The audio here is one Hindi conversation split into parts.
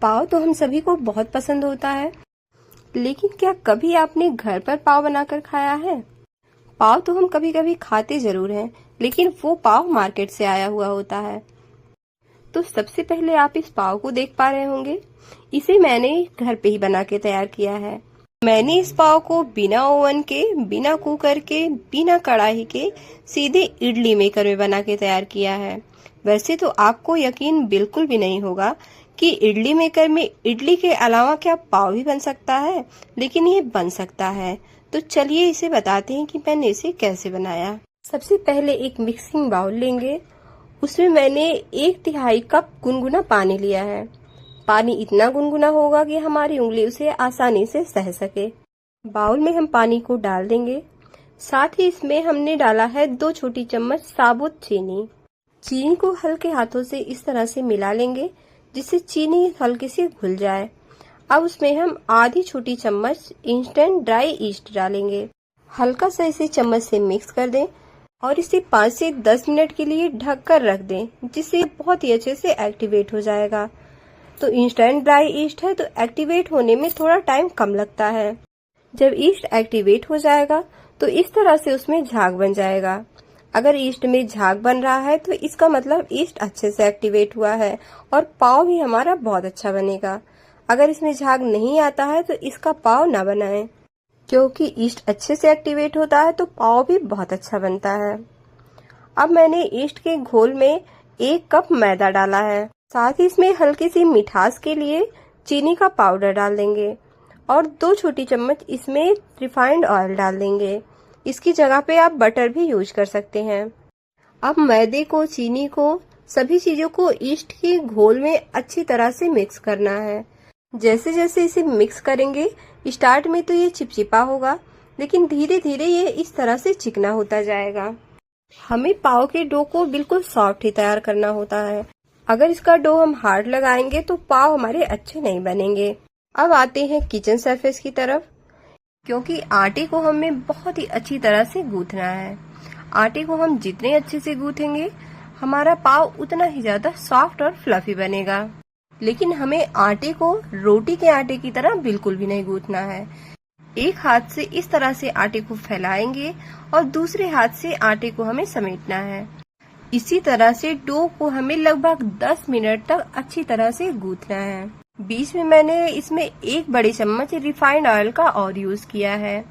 पाव तो हम सभी को बहुत पसंद होता है, लेकिन क्या कभी आपने घर पर पाव बनाकर खाया है? पाव तो हम कभी कभी खाते जरूर हैं, लेकिन वो पाव मार्केट से आया हुआ होता है। तो सबसे पहले आप इस पाव को देख पा रहे होंगे, इसे मैंने घर पे ही बना के तैयार किया है। मैंने इस पाव को बिना ओवन के, बिना कुकर के, बिना कढ़ाई के सीधे इडली मेकर में बना के तैयार किया है। वैसे तो आपको यकीन बिल्कुल भी नहीं होगा कि इडली मेकर में इडली के अलावा क्या पाव भी बन सकता है, लेकिन ये बन सकता है। तो चलिए इसे बताते हैं कि मैंने इसे कैसे बनाया। सबसे पहले एक मिक्सिंग बाउल लेंगे, उसमें मैंने 1/3 कप गुनगुना पानी लिया है। पानी इतना गुनगुना होगा कि हमारी उंगली उसे आसानी से सह सके। बाउल में हम पानी को डाल देंगे। साथ ही इसमें हमने डाला है 2 छोटी चम्मच साबुत चीनी। चीनी को हल्के हाथों से इस तरह से मिला लेंगे जिससे चीनी हल्के से घुल जाए। अब उसमें हम आधी छोटी चम्मच इंस्टेंट ड्राई ईस्ट डालेंगे। हल्का सा इसे चम्मच से मिक्स कर दें और इसे 5 से 10 मिनट के लिए ढक कर रख दें, जिससे बहुत ही अच्छे से एक्टिवेट हो जाएगा। तो इंस्टेंट ड्राई ईस्ट है तो एक्टिवेट होने में थोड़ा टाइम कम लगता है। जब ईस्ट एक्टिवेट हो जाएगा तो इस तरह से उसमें झाग बन जाएगा। अगर ईस्ट में झाग बन रहा है तो इसका मतलब ईस्ट अच्छे से एक्टिवेट हुआ है और पाव भी हमारा बहुत अच्छा बनेगा। अगर इसमें झाग नहीं आता है तो इसका पाव ना बनाएं, क्योंकि ईस्ट अच्छे से एक्टिवेट होता है तो पाव भी बहुत अच्छा बनता है। अब मैंने ईस्ट के घोल में 1 कप मैदा डाला है। साथ ही इसमें हल्की सी मिठास के लिए चीनी का पाउडर डाल देंगे और 2 छोटी चम्मच इसमें रिफाइंड ऑयल डाल देंगे। इसकी जगह पे आप बटर भी यूज कर सकते हैं। अब मैदे को, चीनी को, सभी चीजों को ईस्ट के घोल में अच्छी तरह से मिक्स करना है। जैसे जैसे इसे मिक्स करेंगे, स्टार्ट में तो ये चिपचिपा होगा, लेकिन धीरे धीरे ये इस तरह से चिकना होता जाएगा। हमें पाव के डो को बिल्कुल सॉफ्ट ही तैयार करना होता है। अगर इसका डो हम हार्ड लगाएंगे तो पाव हमारे अच्छे नहीं बनेंगे। अब आते हैं किचन सरफेस की तरफ, क्योंकि आटे को हमें बहुत ही अच्छी तरह से गूंथना है। आटे को हम जितने अच्छे से गूंथेंगे हमारा पाव उतना ही ज्यादा सॉफ्ट और फ्लफी बनेगा। लेकिन हमें आटे को रोटी के आटे की तरह बिल्कुल भी नहीं गूंथना है। एक हाथ से इस तरह से आटे को फैलाएंगे और दूसरे हाथ से आटे को हमें समेटना है। इसी तरह से डो को हमें लगभग 10 मिनट तक अच्छी तरह से गूंथना है। बीच में मैंने इसमें 1 बड़ी चम्मच रिफाइंड ऑयल का और यूज किया है।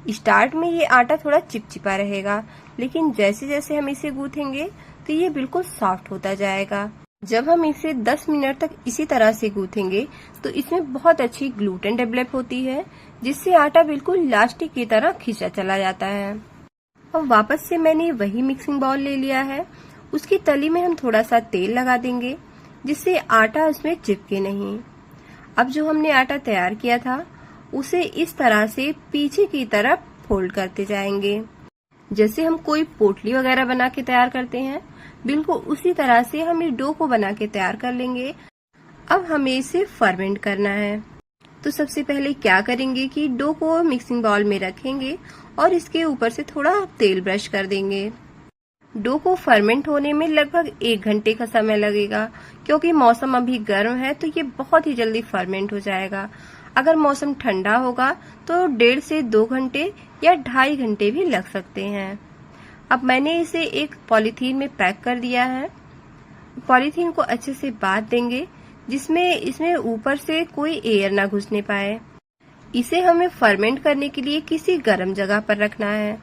स्टार्ट में ये आटा थोड़ा चिपचिपा रहेगा, लेकिन जैसे जैसे हम इसे गूंथेंगे तो ये बिल्कुल सॉफ्ट होता जाएगा। जब हम इसे 10 मिनट तक इसी तरह से गूंथेंगे तो इसमें बहुत अच्छी ग्लूटेन डेवलप होती है, जिससे आटा बिल्कुल इलास्टिक की तरह खींचा चला जाता है। अब वापस से मैंने वही मिक्सिंग बाउल ले लिया है। उसकी तली में हम थोड़ा सा तेल लगा देंगे, जिससे आटा उसमें चिपके नहीं। अब जो हमने आटा तैयार किया था उसे इस तरह से पीछे की तरफ फोल्ड करते जाएंगे, जैसे हम कोई पोटली वगैरह बना के तैयार करते हैं। बिल्कुल उसी तरह से हम इस डो को बना के तैयार कर लेंगे। अब हमें इसे फर्मेंट करना है। तो सबसे पहले क्या करेंगे कि डो को मिक्सिंग बाउल में रखेंगे और इसके ऊपर से थोड़ा तेल ब्रश कर देंगे। डो को फर्मेंट होने में लगभग 1 घंटे का समय लगेगा, क्योंकि मौसम अभी गर्म है तो ये बहुत ही जल्दी फर्मेंट हो जाएगा। अगर मौसम ठंडा होगा तो 1.5 से 2 घंटे या 2.5 घंटे भी लग सकते हैं। अब मैंने इसे एक पॉलीथीन में पैक कर दिया है। पॉलीथीन को अच्छे से बांध देंगे, जिसमें इसमें ऊपर से कोई एयर ना घुसने पाए। इसे हमें फर्मेंट करने के लिए किसी गर्म जगह पर रखना है।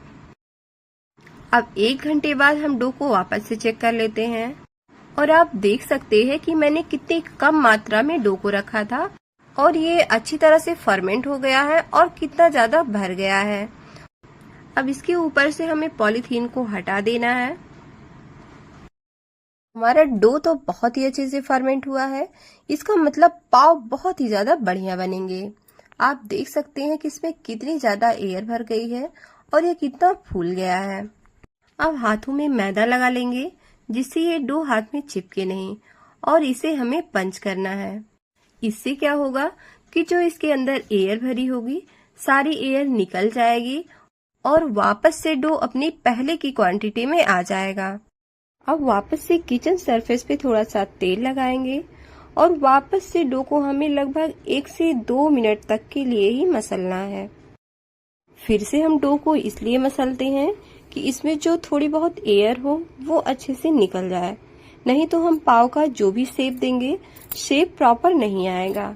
अब 1 घंटे बाद हम डो को वापस से चेक कर लेते हैं और आप देख सकते हैं कि मैंने कितनी कम मात्रा में डो को रखा था और ये अच्छी तरह से फर्मेंट हो गया है और कितना ज्यादा भर गया है। अब इसके ऊपर से हमें पॉलीथीन को हटा देना है। हमारा डो तो बहुत ही अच्छे से फर्मेंट हुआ है, इसका मतलब पाव बहुत ही ज्यादा बढ़िया बनेंगे। आप देख सकते हैं कि इसमें कितनी ज्यादा एयर भर गई है और ये कितना फूल गया है। अब हाथों में मैदा लगा लेंगे, जिससे ये डो हाथ में चिपके नहीं, और इसे हमें पंच करना है। इससे क्या होगा कि जो इसके अंदर एयर भरी होगी सारी एयर निकल जाएगी और वापस से डो अपनी पहले की क्वांटिटी में आ जाएगा। अब वापस से किचन सरफेस पे थोड़ा सा तेल लगाएंगे और वापस से डो को हमें लगभग 1 से 2 मिनट तक के लिए ही मसलना है। फिर से हम डो को इसलिए मसलते हैं कि इसमें जो थोड़ी बहुत एयर हो वो अच्छे से निकल जाए, नहीं तो हम पाव का जो भी शेप देंगे शेप प्रॉपर नहीं आएगा।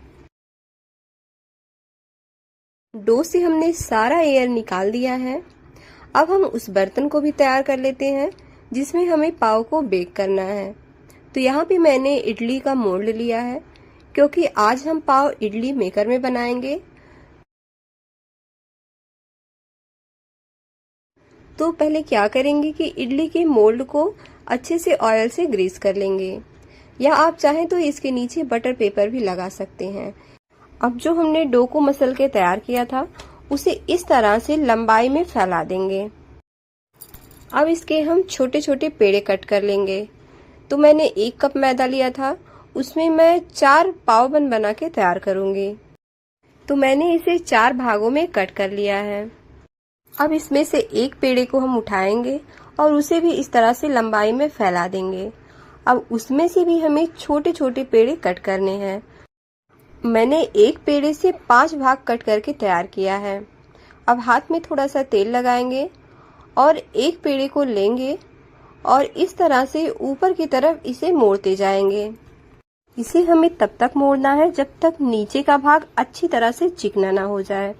डो से हमने सारा एयर निकाल दिया है। अब हम उस बर्तन को भी तैयार कर लेते हैं जिसमें हमें पाव को बेक करना है। तो यहाँ पे मैंने इडली का मोल्ड लिया है क्योंकि आज हम पाव इडली मेकर में बनाएंगे। तो पहले क्या करेंगे कि इडली के मोल्ड को अच्छे से ऑयल से ग्रीस कर लेंगे, या आप चाहें तो इसके नीचे बटर पेपर भी लगा सकते हैं। अब जो हमने डो को मसल के तैयार किया था उसे इस तरह से लंबाई में फैला देंगे। अब इसके हम छोटे छोटे पेड़े कट कर लेंगे। तो मैंने 1 कप मैदा लिया था, उसमें मैं 4 पाव बना के तैयार करूंगी। तो मैंने इसे 4 भागों में कट कर लिया है। अब इसमें से एक पेड़े को हम उठाएंगे और उसे भी इस तरह से लंबाई में फैला देंगे। अब उसमें से भी हमें छोटे छोटे पेड़े कट करने हैं। मैंने एक पेड़े से 5 भाग कट करके तैयार किया है। अब हाथ में थोड़ा सा तेल लगाएंगे और एक पेड़े को लेंगे और इस तरह से ऊपर की तरफ इसे मोड़ते जाएंगे। इसे हमें तब तक मोड़ना है जब तक नीचे का भाग अच्छी तरह से चिकना ना हो जाए।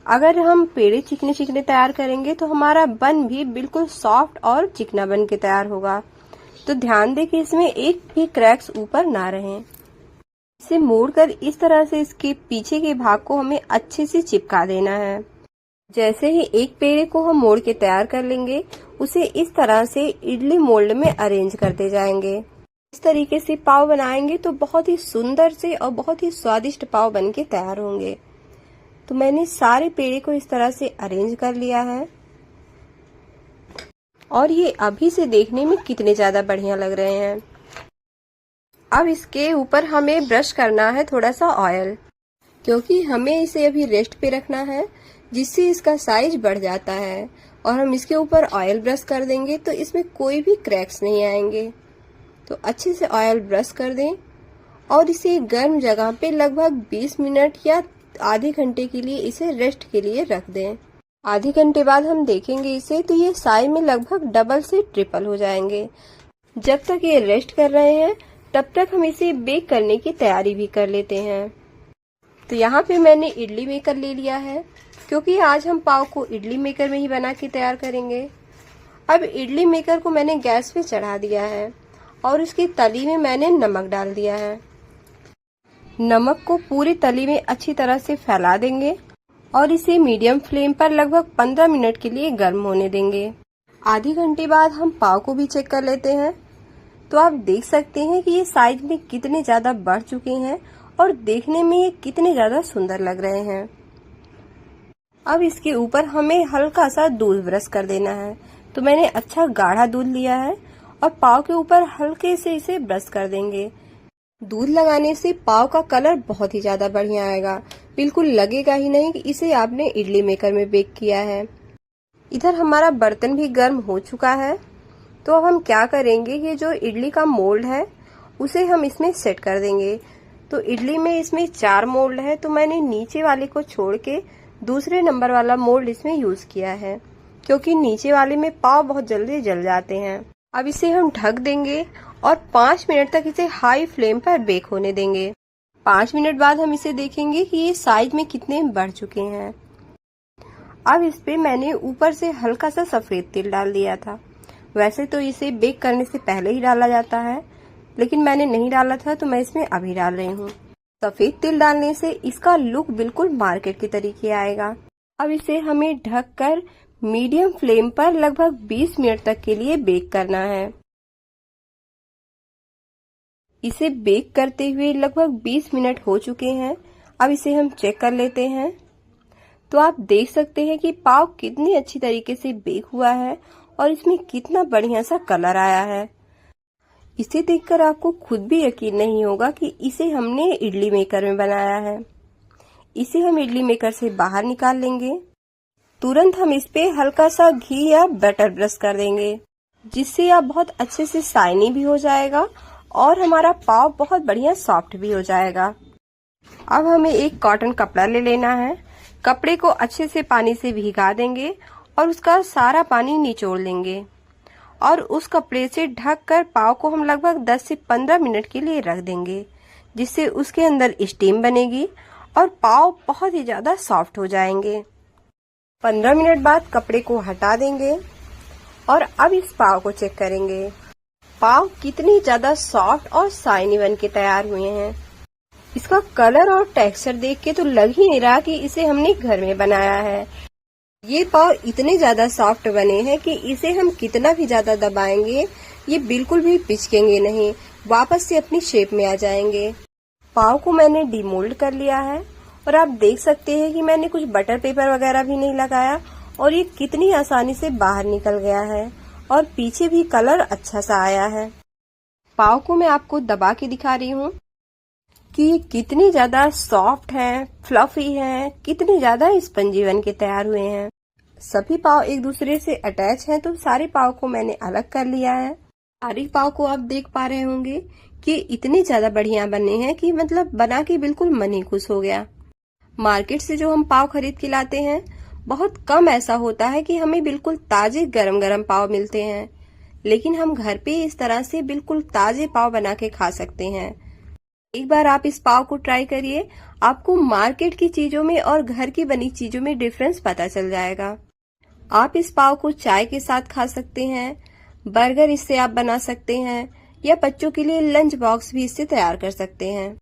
अगर हम पेड़े चिकने चिकने तैयार करेंगे तो हमारा बन भी बिल्कुल सॉफ्ट और चिकना बन के तैयार होगा। तो ध्यान दें कि इसमें एक भी क्रैक्स ऊपर ना रहें। इसे मोड़कर इस तरह से इसके पीछे के भाग को हमें अच्छे से चिपका देना है। जैसे ही एक पेड़े को हम मोड़ के तैयार कर लेंगे उसे इस तरह से इडली मोल्ड में अरेंज करते जाएंगे। इस तरीके से पाव बनाएंगे तो बहुत ही सुंदर से और बहुत ही स्वादिष्ट पाव बन के तैयार होंगे। तो मैंने सारे पेड़े को इस तरह से अरेंज कर लिया है और ये अभी से देखने में कितने ज्यादा बढ़िया लग रहे हैं। अब इसके ऊपर हमें ब्रश करना है थोड़ा सा ऑयल, क्योंकि हमें इसे अभी रेस्ट पे रखना है जिससे इसका साइज बढ़ जाता है। और हम इसके ऊपर ऑयल ब्रश कर देंगे तो इसमें कोई भी क्रैक्स नहीं आएंगे। तो अच्छे से ऑयल ब्रश कर दें और इसे गर्म जगह पे लगभग 20 मिनट या आधे घंटे के लिए इसे रेस्ट के लिए रख दें। आधे घंटे बाद हम देखेंगे इसे तो ये साइज में लगभग डबल से ट्रिपल हो जाएंगे। जब तक ये रेस्ट कर रहे हैं तब तक हम इसे बेक करने की तैयारी भी कर लेते हैं। तो यहाँ पे मैंने इडली मेकर ले लिया है क्योंकि आज हम पाव को इडली मेकर में ही बना के तैयार करेंगे। अब इडली मेकर को मैंने गैस पे चढ़ा दिया है और उसकी तली में मैंने नमक डाल दिया है। नमक को पूरी तली में अच्छी तरह से फैला देंगे और इसे मीडियम फ्लेम पर लगभग 15 मिनट के लिए गर्म होने देंगे। आधे घंटे बाद हम पाव को भी चेक कर लेते हैं। तो आप देख सकते हैं कि ये साइज में कितने ज्यादा बढ़ चुके हैं और देखने में ये कितने ज्यादा सुंदर लग रहे हैं। अब इसके ऊपर हमें हल्का सा दूध ब्रश कर देना है। तो मैंने अच्छा गाढ़ा दूध लिया है और पाव के ऊपर हल्के से इसे ब्रश कर देंगे। दूध लगाने से पाव का कलर बहुत ही ज्यादा बढ़िया आएगा, बिल्कुल लगेगा ही नहीं कि इसे आपने इडली मेकर में बेक किया है। इधर हमारा बर्तन भी गर्म हो चुका है। तो अब हम क्या करेंगे, ये जो इडली का मोल्ड है उसे हम इसमें सेट कर देंगे। तो इडली में इसमें 4 मोल्ड है तो मैंने नीचे वाले को छोड़ के दूसरे नंबर वाला मोल्ड इसमें यूज किया है क्योंकि नीचे वाले में पाव बहुत जल्दी जल जाते हैं। अब इसे हम ढक देंगे और 5 मिनट तक इसे हाई फ्लेम पर बेक होने देंगे। 5 मिनट बाद हम इसे देखेंगे कि ये साइज में कितने बढ़ चुके हैं। अब इस पे मैंने ऊपर से हल्का सा सफेद तिल डाल दिया था। वैसे तो इसे बेक करने से पहले ही डाला जाता है, लेकिन मैंने नहीं डाला था तो मैं इसमें अभी डाल रही हूँ। सफेद तिल डालने से इसका लुक बिल्कुल मार्केट की तरीके आएगा। अब इसे हमें ढककर मीडियम फ्लेम पर लगभग 20 मिनट तक के लिए बेक करना है। इसे बेक करते हुए लगभग 20 मिनट हो चुके हैं। अब इसे हम चेक कर लेते हैं। तो आप देख सकते हैं कि पाव कितनी अच्छी तरीके से बेक हुआ है और इसमें कितना बढ़िया सा कलर आया है। इसे देखकर आपको खुद भी यकीन नहीं होगा कि इसे हमने इडली मेकर में बनाया है। इसे हम इडली मेकर से बाहर निकाल लेंगे। तुरंत हम इस पे हल्का सा घी या बटर ब्रश कर देंगे, जिससे यह बहुत अच्छे से शाइनी भी हो जाएगा और हमारा पाव बहुत बढ़िया सॉफ्ट भी हो जाएगा। अब हमें एक कॉटन कपड़ा ले लेना है। कपड़े को अच्छे से पानी से भिगा देंगे और उसका सारा पानी निचोड़ लेंगे और उस कपड़े से ढककर पाव को हम लगभग 10 से 15 मिनट के लिए रख देंगे, जिससे उसके अंदर स्टीम बनेगी और पाव बहुत ही ज्यादा सॉफ्ट हो जाएंगे। 15 मिनट बाद कपड़े को हटा देंगे और अब इस पाव को चेक करेंगे। पाव कितनी ज्यादा सॉफ्ट और शाइनी बन के तैयार हुए हैं। इसका कलर और टेक्सचर देख के तो लग ही नहीं रहा कि इसे हमने घर में बनाया है। ये पाव इतने ज्यादा सॉफ्ट बने हैं कि इसे हम कितना भी ज्यादा दबाएंगे ये बिल्कुल भी पिचकेंगे नहीं, वापस से अपनी शेप में आ जाएंगे। पाव को मैंने डीमोल्ड कर लिया है और आप देख सकते हैं कि मैंने कुछ बटर पेपर वगैरह भी नहीं लगाया और ये कितनी आसानी से बाहर निकल गया है और पीछे भी कलर अच्छा सा आया है। पाव को मैं आपको दबा के दिखा रही हूँ कि ये कितनी ज्यादा सॉफ्ट है, फ्लफी है, कितने ज्यादा स्पंजी बन के तैयार हुए हैं। सभी पाव एक दूसरे से अटैच हैं, तो सारे पाव को मैंने अलग कर लिया है। सारे पाव को आप देख पा रहे होंगे कि इतने ज्यादा बढ़िया बने हैं कि मतलब बना के बिल्कुल मन ही खुश हो गया। मार्केट से जो हम पाव खरीद के लाते हैं, बहुत कम ऐसा होता है कि हमें बिल्कुल ताजे गरम गरम पाव मिलते हैं, लेकिन हम घर पे इस तरह से बिल्कुल ताजे पाव बना के खा सकते हैं। एक बार आप इस पाव को ट्राई करिए, आपको मार्केट की चीजों में और घर की बनी चीजों में डिफरेंस पता चल जाएगा। आप इस पाव को चाय के साथ खा सकते हैं, बर्गर इससे आप बना सकते हैं या बच्चों के लिए लंच बॉक्स भी इससे तैयार कर सकते हैं।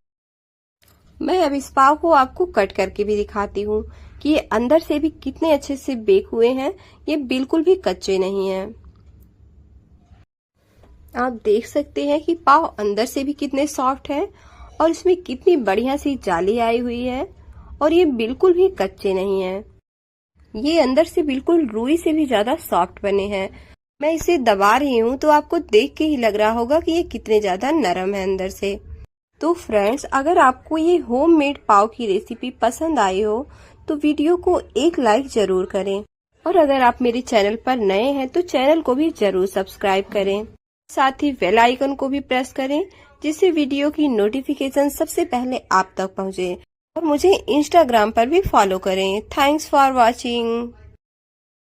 मैं अब इस पाव को आपको कट करके भी दिखाती हूँ कि ये अंदर से भी कितने अच्छे से बेक हुए हैं, ये बिल्कुल भी कच्चे नहीं हैं। आप देख सकते हैं कि पाव अंदर से भी कितने सॉफ्ट हैं और इसमें कितनी बढ़िया सी जाली आई हुई है और ये बिल्कुल भी कच्चे नहीं हैं। ये अंदर से बिल्कुल रुई से भी ज्यादा सॉफ्ट बने हैं। मैं इसे दबा रही हूँ तो आपको देख के ही लग रहा होगा कि ये कितने ज्यादा नरम है अंदर से। तो फ्रेंड्स, अगर आपको ये होममेड पाव की रेसिपी पसंद आई हो तो वीडियो को एक लाइक जरूर करें और अगर आप मेरे चैनल पर नए हैं तो चैनल को भी जरूर सब्सक्राइब करें। साथ ही बेल आइकन को भी प्रेस करें, जिससे वीडियो की नोटिफिकेशन सबसे पहले आप तक पहुंचे। और मुझे इंस्टाग्राम पर भी फॉलो करें। Thanks for watching.